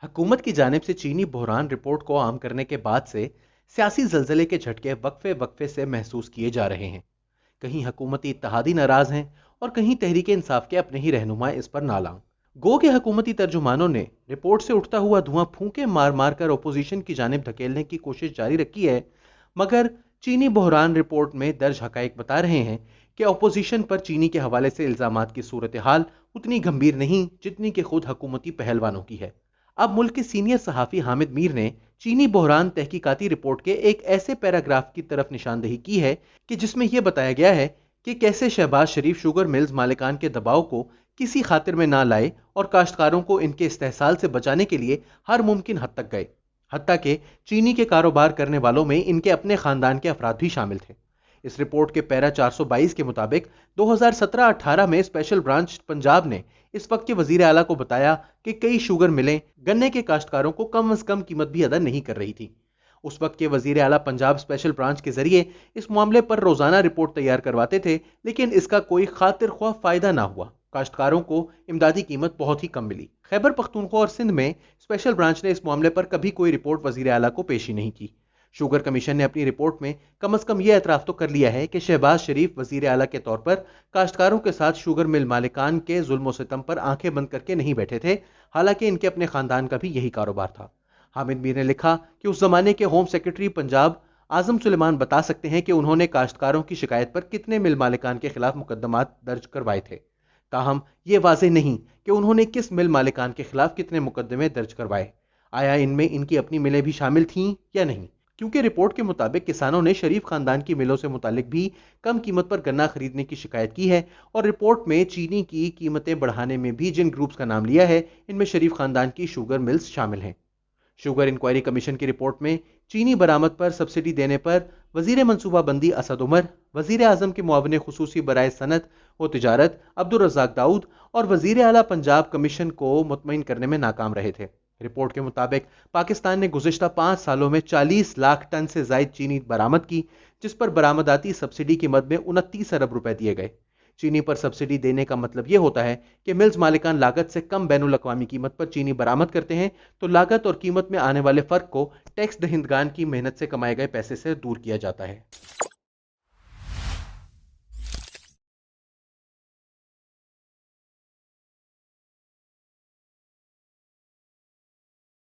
हुकूमत की जानिब से चीनी बहरान रिपोर्ट को आम करने के बाद से सियासी जलजले के झटके वक्फे वक्फे से महसूस किए जा रहे हैं। कहीं हुकूमती इत्तेहादी नाराज हैं और कहीं तहरीक इंसाफ के अपने ही रहनुमा इस पर नालां। गो के हुकूमती तर्जुमानों ने रिपोर्ट से उठता हुआ धुआं फूंके मार मार कर अपोजिशन की जानिब धकेलने की कोशिश जारी रखी है, मगर चीनी बहरान रिपोर्ट में दर्ज हकाइक बता रहे हैं कि अपोजिशन पर चीनी के हवाले से इल्जामात की सूरत हाल उतनी गंभीर नहीं जितनी कि खुद हुकूमती पहलवानों की है। अब मुल्क के सीनियर सहाफ़ी हामिद मीर ने चीनी बहरान तहकीकाती रिपोर्ट के एक ऐसे पैराग्राफ की तरफ निशानदही की है कि जिसमें यह बताया गया है कि कैसे शहबाज शरीफ शुगर मिल्स मालिकान के दबाव को किसी खातिर में ना लाए और काश्तकारों को इनके इस्तेहसाल से बचाने के लिए हर मुमकिन हद तक गए। हत्ता कि चीनी के कारोबार करने वालों में इनके अपने खानदान के अफराद भी शामिल थे। इस रिपोर्ट के पैरा 422 के मुताबिक 2017-18 में स्पेशल ब्रांच पंजाब ने इस वक्त के वजीर आला को बताया कि कई शुगर मिलें गन्ने के काश्तकारों को कम से कम कीमत भी अदा नहीं कर रही थी। उस वक्त के वजीर आला पंजाब स्पेशल ब्रांच के जरिए इस मामले पर रोजाना रिपोर्ट तैयार करवाते थे, लेकिन इसका कोई खातिर ख्वाह फायदा ना हुआ। काश्तकारों को इमदादी कीमत बहुत ही कम मिली। खैबर पख्तूनख्वा और सिंध में स्पेशल ब्रांच ने इस मामले पर कभी कोई रिपोर्ट वजीर आला को पेश ही नहीं की। शुगर कमीशन ने अपनी रिपोर्ट में कम से कम यह एतराफ तो कर लिया है कि शहबाज शरीफ वजीर आला के तौर पर काश्तकारों के साथ शुगर मिल मालिकान के जुल्म सितम पर आंखें बंद करके नहीं बैठे थे, हालांकि इनके अपने खानदान का भी यही कारोबार था। हामिद मीर ने लिखा कि उस जमाने के होम सेक्रेटरी पंजाब आजम सुलेमान बता सकते हैं कि उन्होंने काश्तकारों की शिकायत पर कितने मिल मालिकान के खिलाफ मुकदमात दर्ज करवाए थे। ताहम यह वाज़ेह नहीं कि उन्होंने किस मिल मालिकान के खिलाफ कितने मुकदमे दर्ज करवाए। आया इनमें इनकी अपनी मिलें भी शामिल थीं या नहीं, क्योंकि रिपोर्ट के मुताबिक किसानों ने शरीफ खानदान की मिलों से मुतालिक भी कम कीमत पर गन्ना खरीदने की शिकायत की है और रिपोर्ट में चीनी की कीमतें बढ़ाने में भी जिन ग्रुप्स का नाम लिया है इनमें शरीफ खानदान की शुगर मिल्स शामिल हैं। शुगर इंक्वायरी कमीशन की रिपोर्ट में चीनी बरामद पर सब्सिडी देने पर वजीर मनसूबाबंदी असद उमर, वजीर आजम के मुआविन खुसूसी बराए सनत व तिजारत अब्दुल रज़ाक दाऊद और वजीर आला पंजाब कमीशन को मुतमईन करने में नाकाम रहे थे। रिपोर्ट के मुताबिक पाकिस्तान ने गुज़िश्ता 5 सालों में 40 लाख टन से ज़ायद चीनी बरामद की, जिस पर बरामदाती सब्सिडी की मद में 29 अरब रुपए दिए गए। चीनी पर सब्सिडी देने का मतलब यह होता है कि मिल्स मालिकान लागत से कम बैनुल अक़वामी कीमत पर चीनी बरामद करते हैं, तो लागत और कीमत में आने वाले फर्क को टैक्स दहिंदगान की मेहनत से कमाए गए पैसे से दूर किया जाता है।